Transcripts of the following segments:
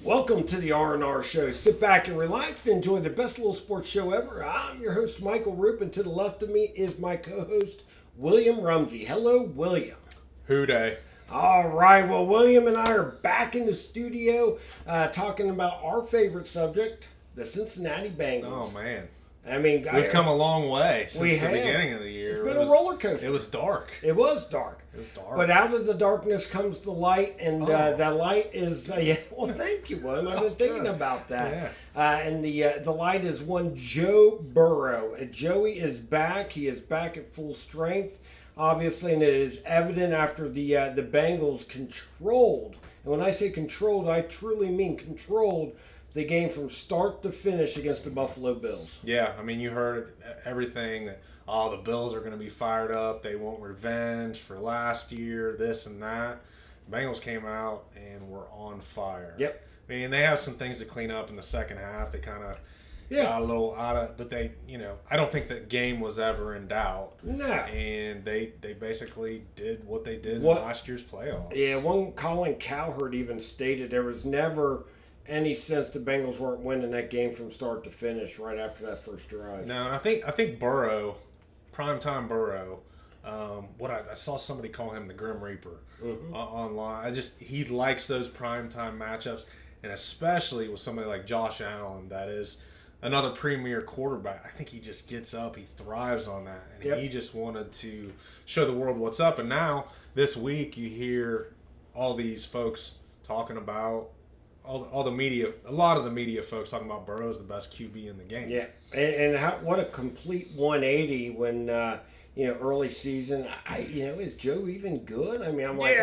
Welcome to the R&R Show. Sit back and relax and enjoy the best little sports show ever. I'm your host, Michael Roope, and to the left of me is my co-host, William Rumsey. Hello, William. Who day? All right, well, William and I are back in the studio talking about our favorite subject, the Cincinnati Bengals. Oh, man. I mean, we've come a long way since the beginning of the year. It's been a roller coaster. It was dark. It was dark. But out of the darkness comes the light, and that light is, well, thank you, William. I've been thinking about that. Yeah. And the light is one Joe Burrow. Joey is back. He is back at full strength, obviously, and it is evident after the Bengals controlled. And when I say controlled, I truly mean controlled the game from start to finish against the Buffalo Bills. Yeah, I mean, you heard everything that, the Bills are going to be fired up. They want revenge for last year, this and that. The Bengals came out and were on fire. Yep. I mean, they have some things to clean up in the second half. They kind of got a little out of, but they, I don't think that game was ever in doubt. No. And they basically did what they did in last year's playoffs. Yeah, one Colin Cowherd even stated there was never any sense the Bengals weren't winning that game from start to finish right after that first drive. No, and I think Burrow, primetime Burrow, I saw somebody call him the Grim Reaper online. He likes those primetime matchups, and especially with somebody like Josh Allen, that is another premier quarterback. I think he just gets up, he thrives on that, and he just wanted to show the world what's up. And now this week you hear all these folks talking about. All the media, a lot of the media folks talking about Burrow's the best QB in the game. Yeah, and what a complete 180 when early season. Is Joe even good? I mean, I'm like,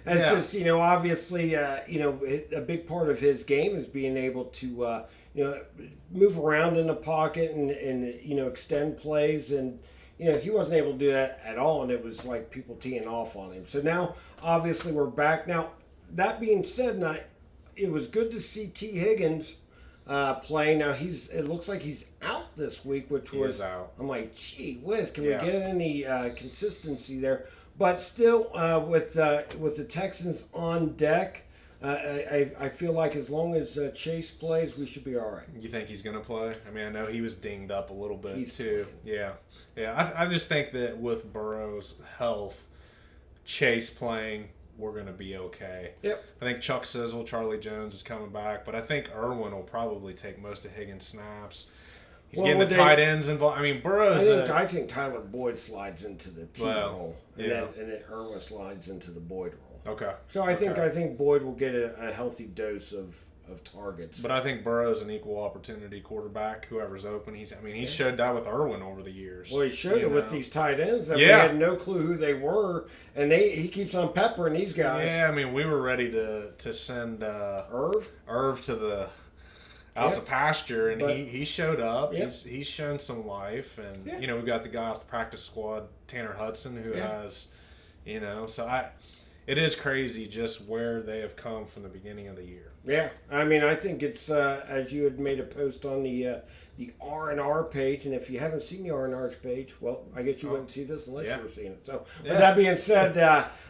That's just obviously a big part of his game is being able to move around in the pocket and extend plays, and he wasn't able to do that at all, and it was like people teeing off on him. So now obviously we're back now. That being said, it was good to see T. Higgins play. Now it looks like he's out this week, which was out. I'm like, gee whiz, can we get any consistency there? But still, with the Texans on deck, I feel like as long as Chase plays, we should be all right. You think he's going to play? I mean, I know he was dinged up a little bit too. Playing. Yeah. I just think that with Burrow's health, Chase playing, we're going to be okay. Yep. I think Chuck Sizzle, Charlie Jones is coming back, but I think Irwin will probably take most of Higgins' snaps. He's getting the tight ends involved. I mean, Burrow's... I think Tyler Boyd slides into the T role, and then Irwin slides into the Boyd role. Okay. So I think Boyd will get a healthy dose of targets. But I think Burrow's an equal opportunity quarterback. Whoever's open, he showed that with Irwin over the years. Well, he showed it with these tight ends. We had no clue who they were, and he keeps on peppering these guys. Yeah, I mean, we were ready to send Irv to the out to pasture, and he showed up. Yep. He's shown some life, and we've got the guy off the practice squad, Tanner Hudson, who has, so it is crazy just where they have come from the beginning of the year. Yeah, I mean, I think it's as you had made a post on the R&R page, and if you haven't seen the R&R page, well, I guess you wouldn't see this unless you were seeing it. So, with that being said,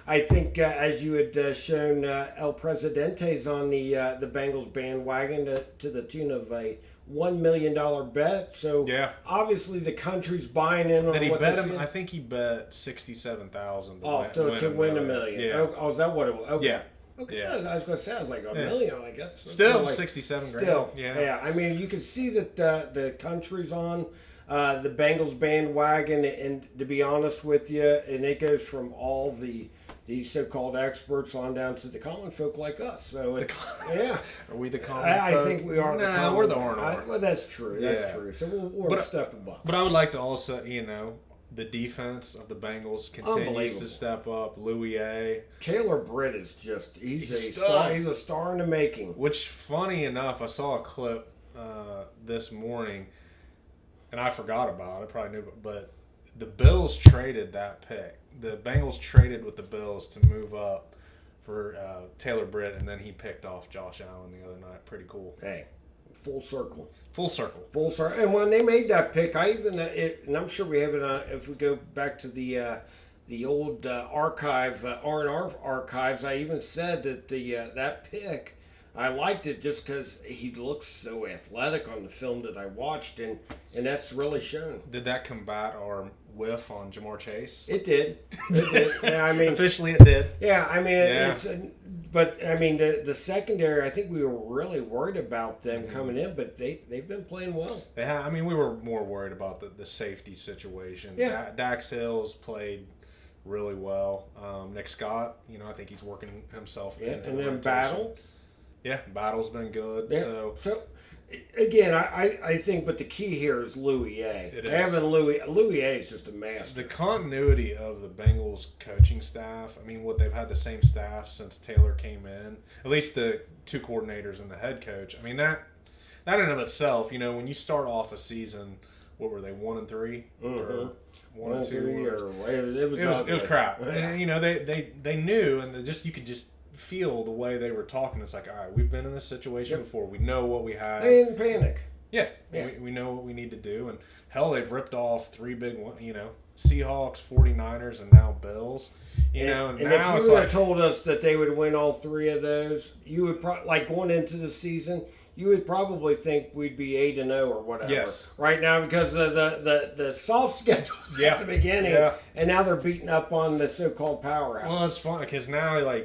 I think as you had shown El Presidente's on the Bengals bandwagon to the tune of a $1 million bet. So obviously the country's buying in on what they're seeing. I think he bet $67,000 to win $1 million. Yeah. Oh, is that what it was? Okay. Yeah. Okay, I was going to say, I was like, $1 million, I guess. Still, like, $67,000. Still, yeah. I mean, you can see that the country's on the Bengals bandwagon, and to be honest with you, and it goes from all the so-called experts on down to the common folk like us. So, Are we the common folk? I think we are. No, we're the R&R. Well, that's true. That's true. So we're a step above. But I would like to also, the defense of the Bengals continues to step up. Louis A. Taylor Britt is just he's a star. He's a star in the making. Which, funny enough, I saw a clip this morning, and I forgot about it. Probably knew, but the Bills traded that pick. The Bengals traded with the Bills to move up for Taylor Britt, and then he picked off Josh Allen the other night. Pretty cool. Hey. Full circle. And when they made that pick, I even, and I'm sure we have it if we go back to the old archive, R&R archives, I even said that that pick I liked it just because he looks so athletic on the film that I watched, and that's really shown. Did that combat our whiff on Jamar Chase? It did. It did. Yeah, I mean, officially it did. Yeah, I mean, but I mean, the secondary. I think we were really worried about them coming in, but they've been playing well. Yeah, I mean, we were more worried about the safety situation. Yeah, Dax Hill's played really well. Nick Scott, I think he's working himself into and the then rotation. Battle. Yeah, Battle's been good. Yeah. So again, I think, but the key here is Louis A. Having Louis A is just a master. The continuity of the Bengals coaching staff. I mean, they've had the same staff since Taylor came in. At least the two coordinators and the head coach. I mean, that in and of itself, when you start off a season, what were they, 1-3 or 1-2? It was crap. Yeah. And, they knew, and you could just feel the way they were talking. It's like, all right, we've been in this situation before. We know what we have. They didn't panic. Yeah. We know what we need to do. And hell, they've ripped off three big ones, Seahawks, 49ers, and now Bills. And now if it's you would have told us that they would win all three of those, you would going into the season, you would probably think we'd be 8-0 or whatever. Yes. Right now, because of the soft schedules at the beginning, and now they're beating up on the so-called powerhouse. Well, it's fun because now,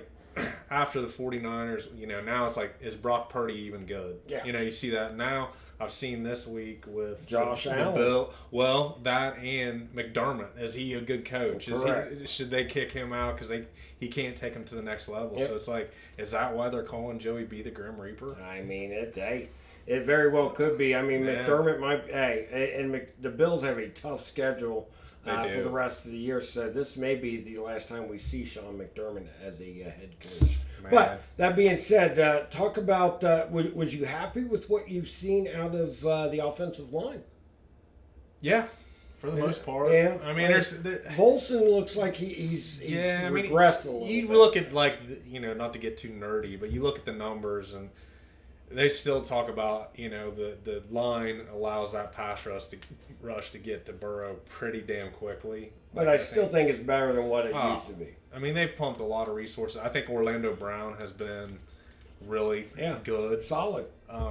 after the 49ers, now it's like, is Brock Purdy even good? Yeah. You see that now. I've seen this week with Josh Allen. Bill. Well, that and McDermott. Is he a good coach? Should they kick him out because he can't take him to the next level? Yep. So it's like, is that why they're calling Joey B the Grim Reaper? I mean, it very well could be. I mean, McDermott might. The Bills have a tough schedule for the rest of the year, so this may be the last time we see Sean McDermott as a head coach. Man. But that being said, talk about was you happy with what you've seen out of the offensive line? Yeah, for the most part. Yeah, I mean, Volson looks like he's regressed a little. You look at not to get too nerdy, but you look at the numbers and they still talk about the line allows that pass rush to get to Burrow pretty damn quickly. But I still think it's better than what it used to be. I mean, they've pumped a lot of resources. I think Orlando Brown has been really good, solid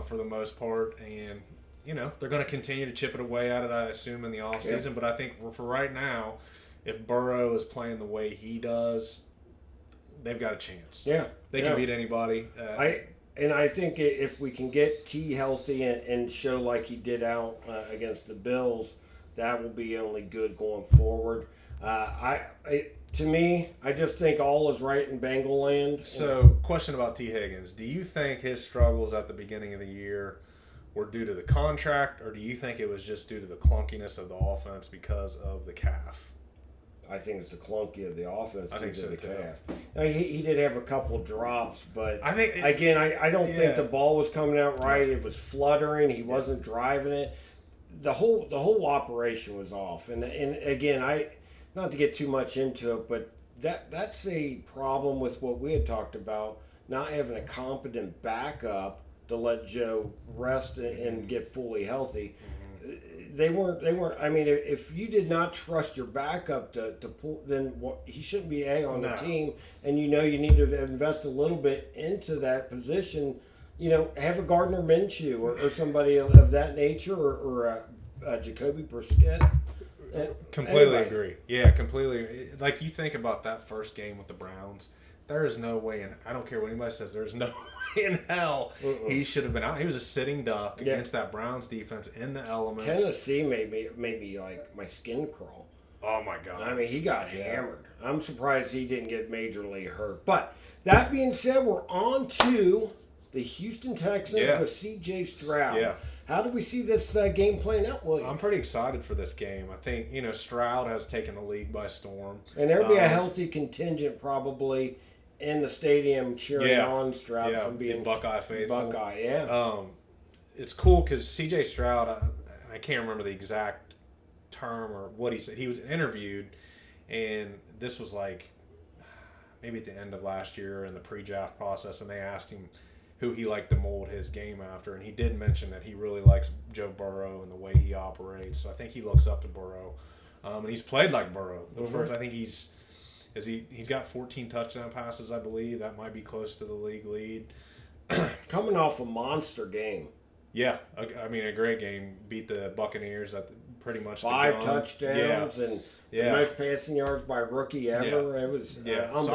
for the most part, and they're going to continue to chip it away at it, I assume, in the offseason. Yeah. But I think for right now, if Burrow is playing the way he does, they've got a chance. Yeah, they can beat anybody. And I think if we can get T healthy and show like he did out against the Bills, that will be only good going forward. To me, I just think all is right in Bengal land. So, question about T. Higgins. Do you think his struggles at the beginning of the year were due to the contract, or do you think it was just due to the clunkiness of the offense because of the calf? I think it's the clunky of the offense. I think so too. Now, he did have a couple drops, but I think I don't think the ball was coming out right. It was fluttering. He wasn't driving it. The whole operation was off. And again, not to get too much into it, but that's a problem with what we had talked about, not having a competent backup to let Joe rest and get fully healthy. They weren't. I mean, if you did not trust your backup to pull, then he shouldn't be on the team. And you need to invest a little bit into that position. Have a Gardner Minshew or somebody of that nature, or a Jacoby Brissett. Completely agree. Yeah, completely. Like, you think about that first game with the Browns. There is no way in. I don't care what anybody says. There's no way in hell he should have been out. He was a sitting duck against that Browns defense in the elements. Tennessee made me like my skin crawl. Oh my God! I mean, he got hammered. I'm surprised he didn't get majorly hurt. But that being said, we're on to the Houston Texans with C.J. Stroud. Yeah. How do we see this game playing out, William? I'm pretty excited for this game. I think Stroud has taken the league by storm, and there'll be a healthy contingent probably in the stadium cheering on Stroud from being Buckeye faithful. Buckeye, it's cool because C.J. Stroud, I can't remember the exact term or what he said. He was interviewed, and this was like maybe at the end of last year in the pre-draft process, and they asked him who he liked to mold his game after, and he did mention that he really likes Joe Burrow and the way he operates. So I think he looks up to Burrow, and he's played like Burrow. First, I think he's got 14 touchdown passes, I believe. That might be close to the league lead. coming off a monster game. Yeah, I mean, a great game. Beat the Buccaneers at pretty much 5 touchdowns and the most passing yards by a rookie ever. It was unbelievable. So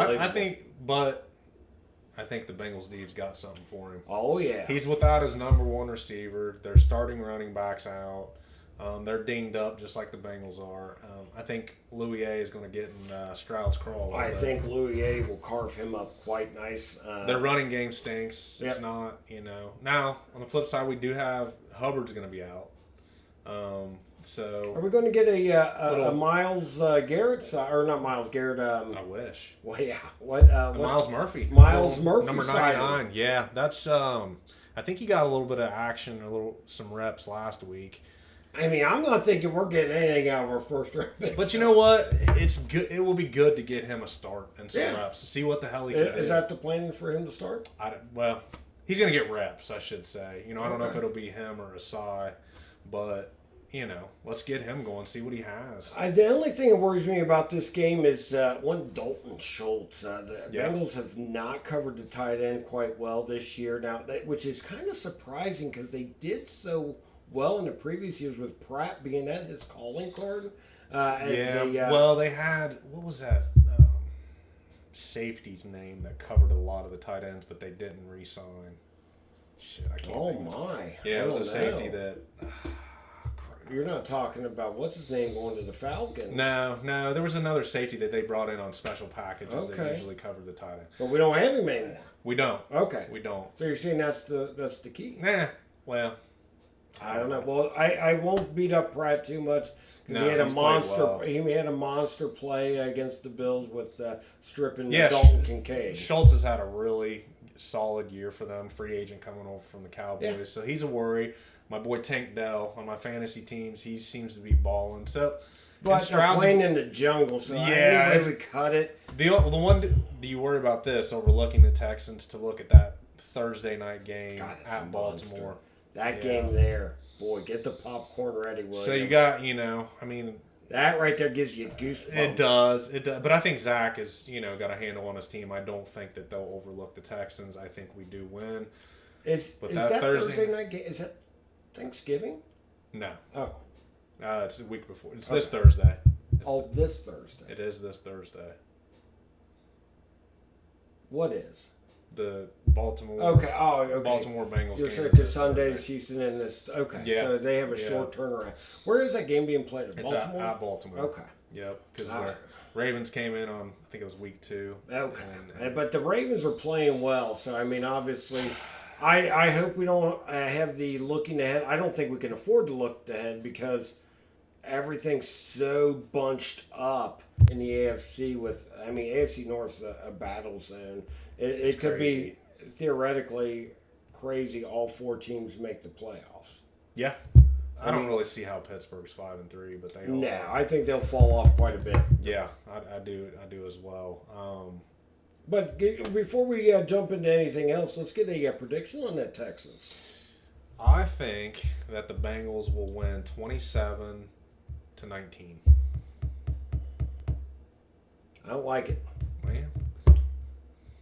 I think the Bengals D's got something for him. Oh, yeah. He's without his number one receiver. They're starting running backs out. They're dinged up just like the Bengals are. I think Louis A is going to get in Stroud's crawl. I think Louis A will carve him up quite nice. Their running game stinks. Yep. It's not, Now, on the flip side, we do have Hubbard's going to be out. So are we going to get a Myles Garrett or not Myles Garrett? I wish. Well, yeah. What? Miles Murphy. Miles Murphy, number 99. Yeah, that's. I think he got a little bit of action, some reps last week. I mean, I'm not thinking we're getting anything out of our first round. But you know what? It's good. It will be good to get him a start and some reps to see what the hell he can do. Is that the plan for him to start? Well, he's going to get reps, I should say. I don't know if it'll be him or Asai, but. Let's get him going, see what he has. The only thing that worries me about this game is one Dalton Schultz. The Bengals have not covered the tight end quite well this year now, which is kind of surprising because they did so well in the previous years with Pratt being at his calling card. Well, they had, what was that safety's name that covered a lot of the tight ends, but they didn't re-sign? Shit, I can't think. My. Yeah, it was a safety that... You're not talking about what's his name going to the Falcons. No. There was another safety that they brought in on special packages that usually cover the tight end. But we don't have him anymore. We don't. Okay. We don't. So you're saying that's the key? Nah. Well, I don't know. Well, I won't beat up Pratt too much because he had a monster. Well. He had a monster play against the Bills with stripping Dalton Kincaid. Schultz has had a really solid year for them. Free agent coming over from the Cowboys, so he's a worry. My boy Tank Dell on my fantasy teams, he seems to be balling. So, but they're playing in the jungle, so anyway we cut it. The one, do you worry about this, overlooking the Texans to look at that Thursday night game at Baltimore? Monster. That game there, boy, get the popcorn ready, William. So you got, that right there gives you goosebumps. It does. But I think Zach has, got a handle on his team. I don't think that they'll overlook the Texans. I think we do win. Is that Thursday night game? Is that Thanksgiving? No. Oh. It's the week before. It's this Thursday. This Thursday. It is this Thursday. What is? The Baltimore. Okay. Oh, okay. Baltimore Bengals. You're saying because Sunday's Houston and this. Okay. Yeah. So they have a short turnaround. Where is that game being played? At Baltimore? At Baltimore. Okay. Yep. Because the Ravens came in on, I think it was week 2. Okay. But the Ravens are playing well, so I mean, obviously. I hope we don't have the looking ahead. I don't think we can afford to look ahead because everything's so bunched up in the AFC AFC North's a battle zone. It could be theoretically crazy all 4 teams make the playoffs. Yeah. I don't really see how Pittsburgh's 5-3, but they all are. I think they'll fall off quite a bit. Yeah, I do as well. But before we jump into anything else, let's get a prediction on that Texans. I think that the Bengals will win 27-19. I don't like it. Man.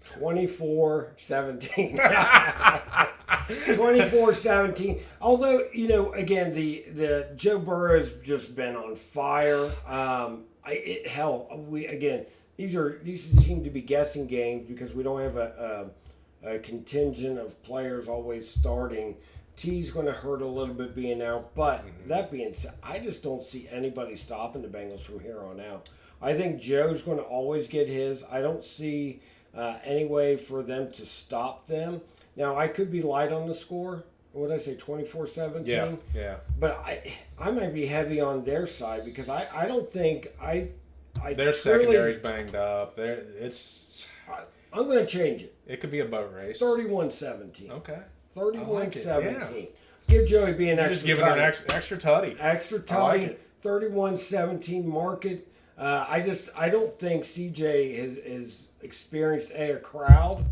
24-17. 24-17. Although, again, the Joe Burrow's just been on fire. These seem to be guessing games because we don't have a contingent of players always starting. T's going to hurt a little bit being out, but that being said, I just don't see anybody stopping the Bengals from here on out. I think Joe's going to always get his. I don't see any way for them to stop them. Now, I could be light on the score. What did I say, 24-17? Yeah. But I might be heavy on their side because I don't think their secondary's banged up. I'm going to change it. It could be a boat race. 31-17. Okay. 31-17. Give Joey B an extra just giving her an extra tutty. Extra tutty. Like 31-17 market. I don't think CJ has experienced a crowd.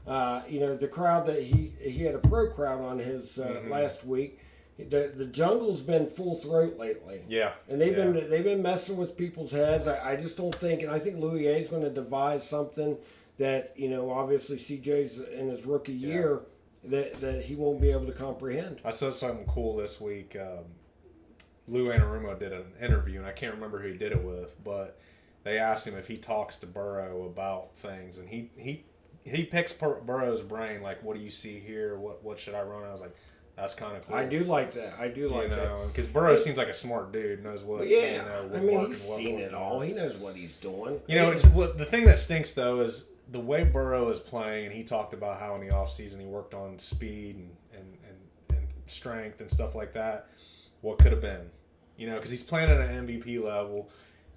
The crowd that he had a pro crowd on his last week. The jungle's been full throat lately. Yeah, and they've been messing with people's heads. I just don't think, and I think Louis A is going to devise something that obviously CJ's in his rookie year. that he won't be able to comprehend. I saw something cool this week. Lou Anarumo did an interview, and I can't remember who he did it with, but they asked him if he talks to Burrow about things, and he picks Burrow's brain, like, what do you see here? What should I run? I was like, that's kind of cool. I do like that. That. Because Burrow seems like a smart dude, knows what. He's seen it all. He knows what he's doing. The thing that stinks though is the way Burrow is playing, and he talked about how in the offseason he worked on speed and strength and stuff like that. What could have been, because he's playing at an MVP level.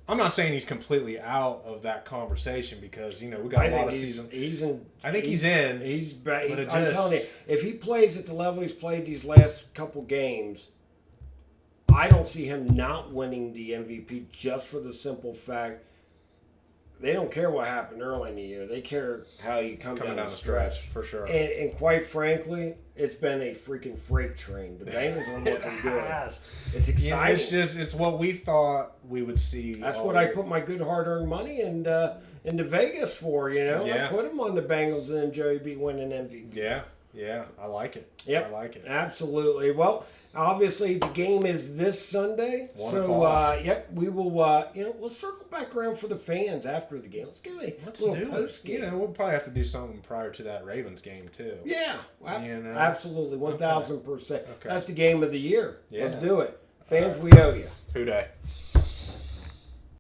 I'm not saying he's completely out of that conversation because we got a lot of season. I think he's in. I'm telling you, if he plays at the level he's played these last couple games, I don't see him not winning the MVP just for the simple fact they don't care what happened early in the year. They care how you come down the stretch. For sure. And quite frankly, it's been a freaking freight train. The Bengals are looking good. It's exciting. It's what we thought we would see. That's what I put my good hard-earned money into Vegas for, I put them on the Bengals and then Joey B winning MVP. Yeah, I like it. Yep. I like it. Absolutely. Well, obviously the game is this Sunday. We will, let's circle back around for the fans after the game. Let's give a little post-game. We'll probably have to do something prior to that Ravens game, too. Yeah, absolutely, 1,000%. Okay. That's the game of the year. Yeah. Let's do it. Fans, we owe you. Who day?